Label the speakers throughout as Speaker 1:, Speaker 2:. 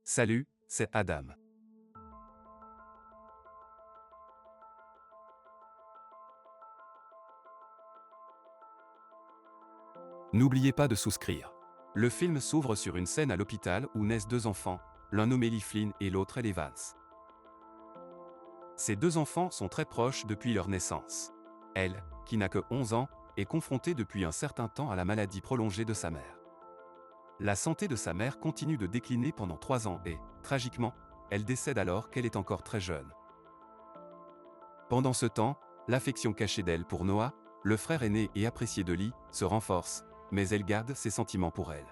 Speaker 1: Salut, c'est Adam. N'oubliez pas de souscrire. Le film s'ouvre sur une scène à l'hôpital où naissent deux enfants, l'un nommé Lee Flynn et l'autre Elle Evans. Ces deux enfants sont très proches depuis leur naissance. Elle, qui n'a que 11 ans, est confrontée depuis un certain temps à la maladie prolongée de sa mère. La santé de sa mère continue de décliner pendant 3 ans et, tragiquement, elle décède alors qu'elle est encore très jeune. Pendant ce temps, l'affection cachée d'elle pour Noah, le frère aîné et apprécié de Lee, se renforce, mais elle garde ses sentiments pour elle.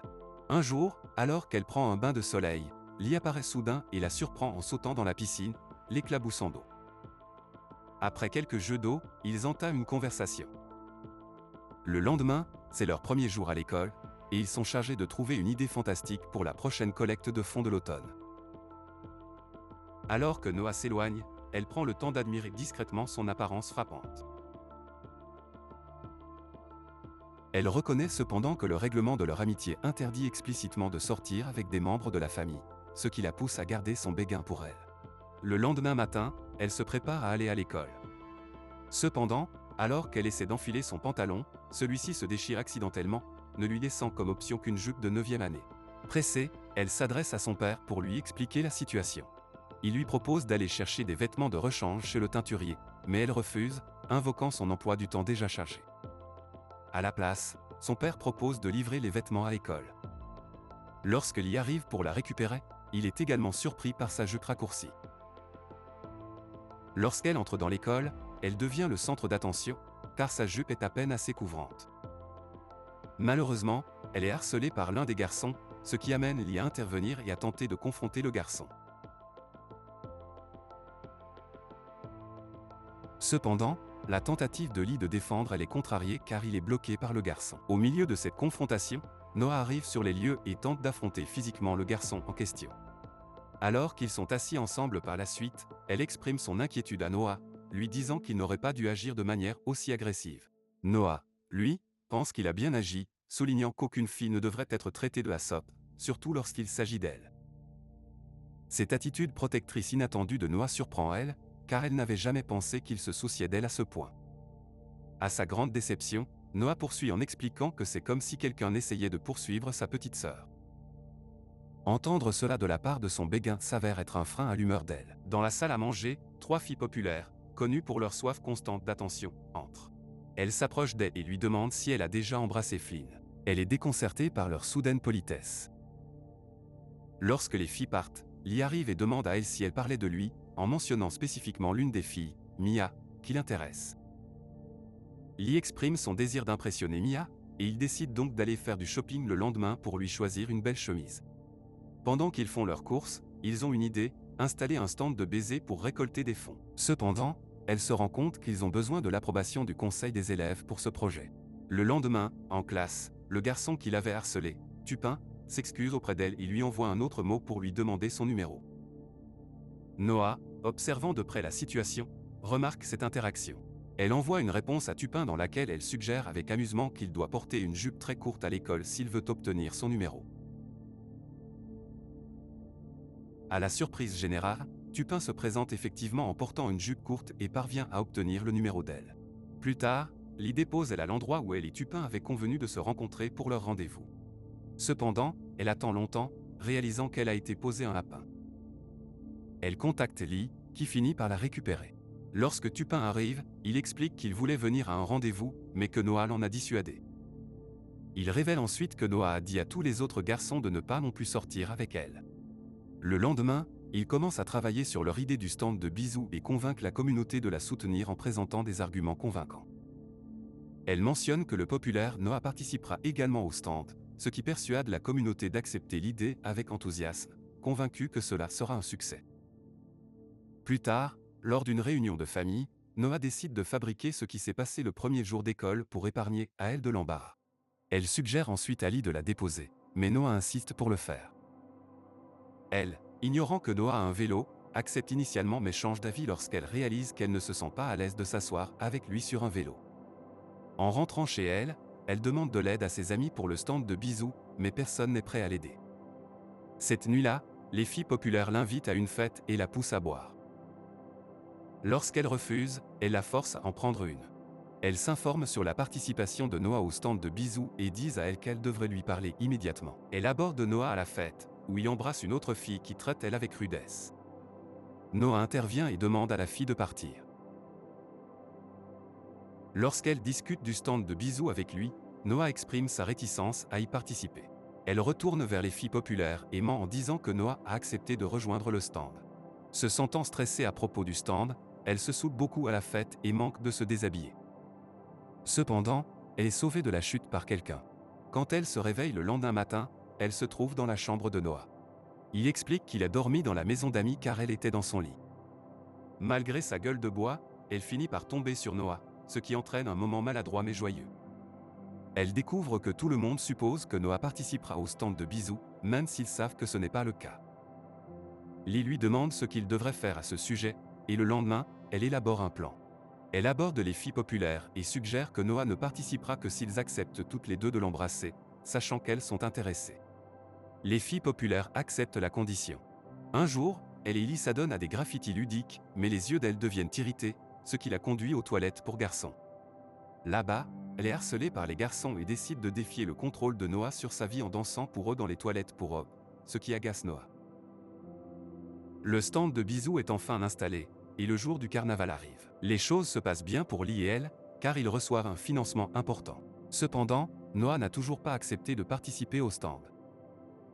Speaker 1: Un jour, alors qu'elle prend un bain de soleil, Lee apparaît soudain et la surprend en sautant dans la piscine, l'éclaboussant d'eau. Après quelques jeux d'eau, ils entament une conversation. Le lendemain, c'est leur premier jour à l'école, et ils sont chargés de trouver une idée fantastique pour la prochaine collecte de fonds de l'automne. Alors que Noah s'éloigne, elle prend le temps d'admirer discrètement son apparence frappante. Elle reconnaît cependant que le règlement de leur amitié interdit explicitement de sortir avec des membres de la famille, ce qui la pousse à garder son béguin pour elle. Le lendemain matin, elle se prépare à aller à l'école. Cependant, alors qu'elle essaie d'enfiler son pantalon, celui-ci se déchire accidentellement, ne lui laissant comme option qu'une jupe de 9e année. Pressée, elle s'adresse à son père pour lui expliquer la situation. Il lui propose d'aller chercher des vêtements de rechange chez le teinturier, mais elle refuse, invoquant son emploi du temps déjà chargé. À la place, son père propose de livrer les vêtements à l'école. Lorsqu'il y arrive pour la récupérer, il est également surpris par sa jupe raccourcie. Lorsqu'elle entre dans l'école, elle devient le centre d'attention, car sa jupe est à peine assez couvrante. Malheureusement, elle est harcelée par l'un des garçons, ce qui amène Lee à intervenir et à tenter de confronter le garçon. Cependant, la tentative de Lee de défendre elle est contrariée car il est bloqué par le garçon. Au milieu de cette confrontation, Noah arrive sur les lieux et tente d'affronter physiquement le garçon en question. Alors qu'ils sont assis ensemble par la suite, elle exprime son inquiétude à Noah, lui disant qu'il n'aurait pas dû agir de manière aussi agressive. Noah, lui, pense qu'il a bien agi, soulignant qu'aucune fille ne devrait être traitée de la sorte, surtout lorsqu'il s'agit d'elle. Cette attitude protectrice inattendue de Noah surprend elle, car elle n'avait jamais pensé qu'il se souciait d'elle à ce point. À sa grande déception, Noah poursuit en expliquant que c'est comme si quelqu'un essayait de poursuivre sa petite sœur. Entendre cela de la part de son béguin s'avère être un frein à l'humeur d'elle. Dans la salle à manger, 3 filles populaires, connues pour leur soif constante d'attention, entrent. Elle s'approche d'elle et lui demande si elle a déjà embrassé Flynn. Elle est déconcertée par leur soudaine politesse. Lorsque les filles partent, Lee arrive et demande à elle si elle parlait de lui, en mentionnant spécifiquement l'une des filles, Mia, qui l'intéresse. Lee exprime son désir d'impressionner Mia, et ils décident donc d'aller faire du shopping le lendemain pour lui choisir une belle chemise. Pendant qu'ils font leurs courses, ils ont une idée, installer un stand de baisers pour récolter des fonds. Cependant, elle se rend compte qu'ils ont besoin de l'approbation du conseil des élèves pour ce projet. Le lendemain, en classe, le garçon qui l'avait harcelé, Tupin, s'excuse auprès d'elle et lui envoie un autre mot pour lui demander son numéro. Noah, observant de près la situation, remarque cette interaction. Elle envoie une réponse à Tupin dans laquelle elle suggère avec amusement qu'il doit porter une jupe très courte à l'école s'il veut obtenir son numéro. À la surprise générale, Tupin se présente effectivement en portant une jupe courte et parvient à obtenir le numéro d'elle. Plus tard, Lee dépose elle à l'endroit où elle et Tupin avaient convenu de se rencontrer pour leur rendez-vous. Cependant, elle attend longtemps, réalisant qu'elle a été posée un lapin. Elle contacte Lee, qui finit par la récupérer. Lorsque Tupin arrive, il explique qu'il voulait venir à un rendez-vous, mais que Noah l'en a dissuadé. Il révèle ensuite que Noah a dit à tous les autres garçons de ne pas non plus sortir avec elle. Le lendemain, il commence à travailler sur leur idée du stand de bisous et convainc la communauté de la soutenir en présentant des arguments convaincants. Elle mentionne que le populaire Noah participera également au stand, ce qui persuade la communauté d'accepter l'idée avec enthousiasme, convaincu que cela sera un succès. Plus tard, lors d'une réunion de famille, Noah décide de fabriquer ce qui s'est passé le premier jour d'école pour épargner à elle de l'embarras. Elle suggère ensuite à Lee de la déposer, mais Noah insiste pour le faire. Elle, ignorant que Noah a un vélo, accepte initialement mais change d'avis lorsqu'elle réalise qu'elle ne se sent pas à l'aise de s'asseoir avec lui sur un vélo. En rentrant chez elle, elle demande de l'aide à ses amis pour le stand de bisous, mais personne n'est prêt à l'aider. Cette nuit-là, les filles populaires l'invitent à une fête et la poussent à boire. Lorsqu'elle refuse, elle la force à en prendre une. Elle s'informe sur la participation de Noah au stand de bisous et disent à elle qu'elle devrait lui parler immédiatement. Elle aborde Noah à la fête, où il embrasse une autre fille qui traite elle avec rudesse. Noah intervient et demande à la fille de partir. Lorsqu'elle discute du stand de bisous avec lui, Noah exprime sa réticence à y participer. Elle retourne vers les filles populaires et ment en disant que Noah a accepté de rejoindre le stand. Se sentant stressée à propos du stand, elle se soude beaucoup à la fête et manque de se déshabiller. Cependant, elle est sauvée de la chute par quelqu'un. Quand elle se réveille le lendemain matin, elle se trouve dans la chambre de Noah. Il explique qu'il a dormi dans la maison d'amis car elle était dans son lit. Malgré sa gueule de bois, elle finit par tomber sur Noah, ce qui entraîne un moment maladroit mais joyeux. Elle découvre que tout le monde suppose que Noah participera au stand de bisous, même s'ils savent que ce n'est pas le cas. Lee lui demande ce qu'il devrait faire à ce sujet, et le lendemain, elle élabore un plan. Elle aborde les filles populaires et suggère que Noah ne participera que s'ils acceptent toutes les deux de l'embrasser, sachant qu'elles sont intéressées. Les filles populaires acceptent la condition. Un jour, elle et Lee s'adonnent à des graffitis ludiques, mais les yeux d'elle deviennent irrités, ce qui la conduit aux toilettes pour garçons. Là-bas, elle est harcelée par les garçons et décide de défier le contrôle de Noah sur sa vie en dansant pour eux dans les toilettes pour hommes, ce qui agace Noah. Le stand de bisous est enfin installé, et le jour du carnaval arrive. Les choses se passent bien pour Lee et elle, car ils reçoivent un financement important. Cependant, Noah n'a toujours pas accepté de participer au stand.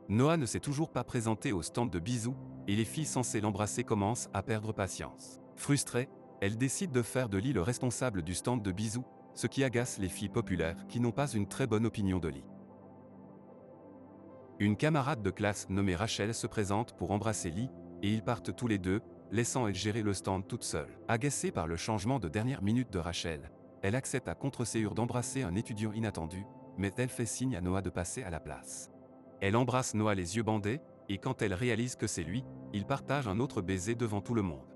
Speaker 1: Noah ne s'est toujours pas présenté au stand de bisous, et les filles censées l'embrasser commencent à perdre patience. Frustrée, elle décide de faire de Lee le responsable du stand de bisous, ce qui agace les filles populaires qui n'ont pas une très bonne opinion de Lee. Une camarade de classe nommée Rachel se présente pour embrasser Lee, et ils partent tous les deux, laissant elle gérer le stand toute seule. Agacée par le changement de dernière minute de Rachel, elle accepte à contre-séance d'embrasser un étudiant inattendu, mais elle fait signe à Noah de passer à la place. Elle embrasse Noah les yeux bandés, et quand elle réalise que c'est lui, ils partagent un autre baiser devant tout le monde.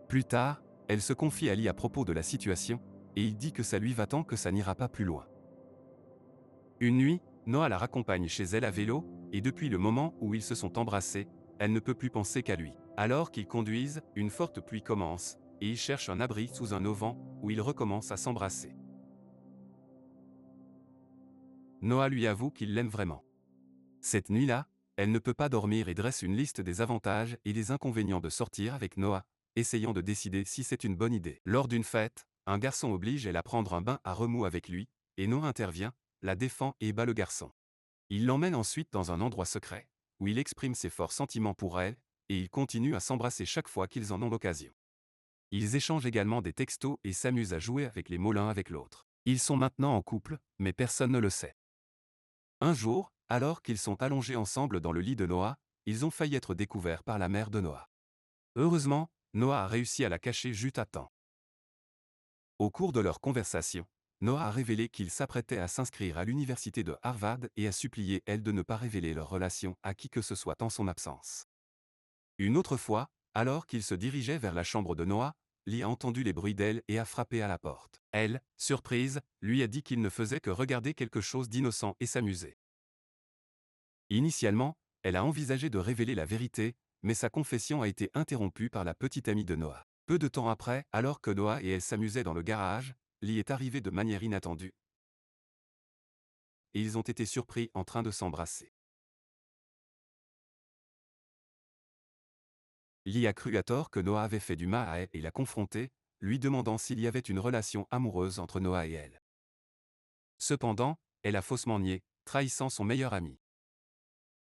Speaker 1: Plus tard, elle se confie à Lee à propos de la situation, et il dit que ça lui va tant que ça n'ira pas plus loin. Une nuit, Noah la raccompagne chez elle à vélo, et depuis le moment où ils se sont embrassés, elle ne peut plus penser qu'à lui. Alors qu'ils conduisent, une forte pluie commence, et ils cherchent un abri sous un auvent, où ils recommencent à s'embrasser. Noah lui avoue qu'il l'aime vraiment. Cette nuit-là, elle ne peut pas dormir et dresse une liste des avantages et des inconvénients de sortir avec Noah, essayant de décider si c'est une bonne idée. Lors d'une fête, un garçon oblige elle à prendre un bain à remous avec lui, et Noah intervient, la défend et bat le garçon. Il l'emmène ensuite dans un endroit secret, où il exprime ses forts sentiments pour elle, et ils continuent à s'embrasser chaque fois qu'ils en ont l'occasion. Ils échangent également des textos et s'amusent à jouer avec les mots l'un avec l'autre. Ils sont maintenant en couple, mais personne ne le sait. Un jour, alors qu'ils sont allongés ensemble dans le lit de Noah, ils ont failli être découverts par la mère de Noah. Heureusement, Noah a réussi à la cacher juste à temps. Au cours de leur conversation, Noah a révélé qu'il s'apprêtait à s'inscrire à l'université de Harvard et a supplié elle de ne pas révéler leur relation à qui que ce soit en son absence. Une autre fois, alors qu'il se dirigeait vers la chambre de Noah, Lee a entendu les bruits d'elle et a frappé à la porte. Elle, surprise, lui a dit qu'il ne faisait que regarder quelque chose d'innocent et s'amuser. Initialement, elle a envisagé de révéler la vérité, mais sa confession a été interrompue par la petite amie de Noah. Peu de temps après, alors que Noah et elle s'amusaient dans le garage, Lee est arrivé de manière inattendue. Et ils ont été surpris en train de s'embrasser. Lee a cru à tort que Noah avait fait du mal à elle et l'a confronté, lui demandant s'il y avait une relation amoureuse entre Noah et elle. Cependant, elle a faussement nié, trahissant son meilleur ami.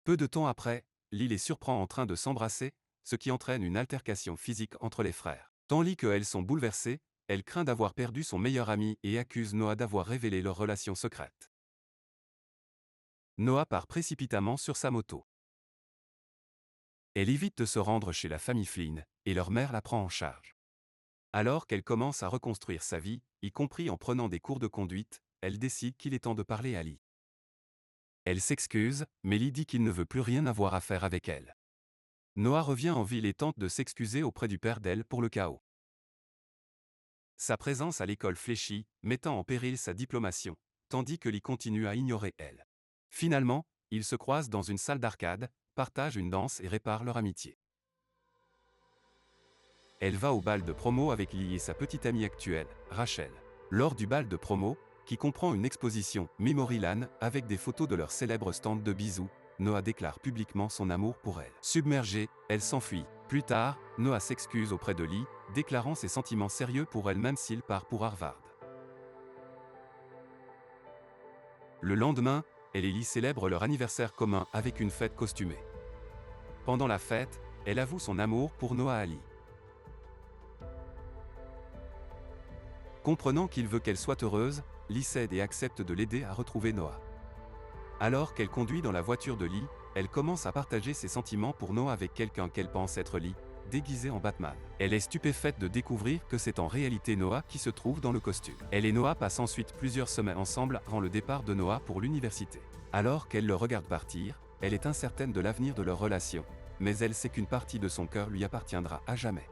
Speaker 1: Peu de temps après, Lee les surprend en train de s'embrasser, ce qui entraîne une altercation physique entre les frères. Tant Lee que elle sont bouleversées, elle craint d'avoir perdu son meilleur ami et accuse Noah d'avoir révélé leur relation secrète. Noah part précipitamment sur sa moto. Elle évite de se rendre chez la famille Flynn, et leur mère la prend en charge. Alors qu'elle commence à reconstruire sa vie, y compris en prenant des cours de conduite, elle décide qu'il est temps de parler à Lee. Elle s'excuse, mais Lee dit qu'il ne veut plus rien avoir à faire avec elle. Noah revient en ville et tente de s'excuser auprès du père d'elle pour le chaos. Sa présence à l'école fléchit, mettant en péril sa diplomation, tandis que Lee continue à ignorer elle. Finalement, Ils se croisent dans une salle d'arcade, partagent une danse et réparent leur amitié. Elle va au bal de promo avec Lee et sa petite amie actuelle, Rachel. Lors du bal de promo, qui comprend une exposition Memoryland avec des photos de leur célèbre stand de bisous, Noah déclare publiquement son amour pour elle. Submergée, elle s'enfuit. Plus tard, Noah s'excuse auprès de Lee, déclarant ses sentiments sérieux pour elle même s'il part pour Harvard. Le lendemain, elle et Lee célèbrent leur anniversaire commun avec une fête costumée. Pendant la fête, elle avoue son amour pour Noah à Lee. Comprenant qu'il veut qu'elle soit heureuse, Lee cède et accepte de l'aider à retrouver Noah. Alors qu'elle conduit dans la voiture de Lee, elle commence à partager ses sentiments pour Noah avec quelqu'un qu'elle pense être Lee, déguisé en Batman. Elle est stupéfaite de découvrir que c'est en réalité Noah qui se trouve dans le costume. Elle et Noah passent ensuite plusieurs semaines ensemble avant le départ de Noah pour l'université. Alors qu'elle le regarde partir, elle est incertaine de l'avenir de leur relation, mais elle sait qu'une partie de son cœur lui appartiendra à jamais.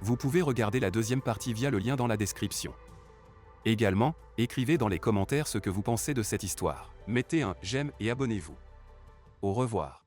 Speaker 1: Vous pouvez regarder la deuxième partie via le lien dans la description. Également, écrivez dans les commentaires ce que vous pensez de cette histoire. Mettez un j'aime et abonnez-vous. Au revoir.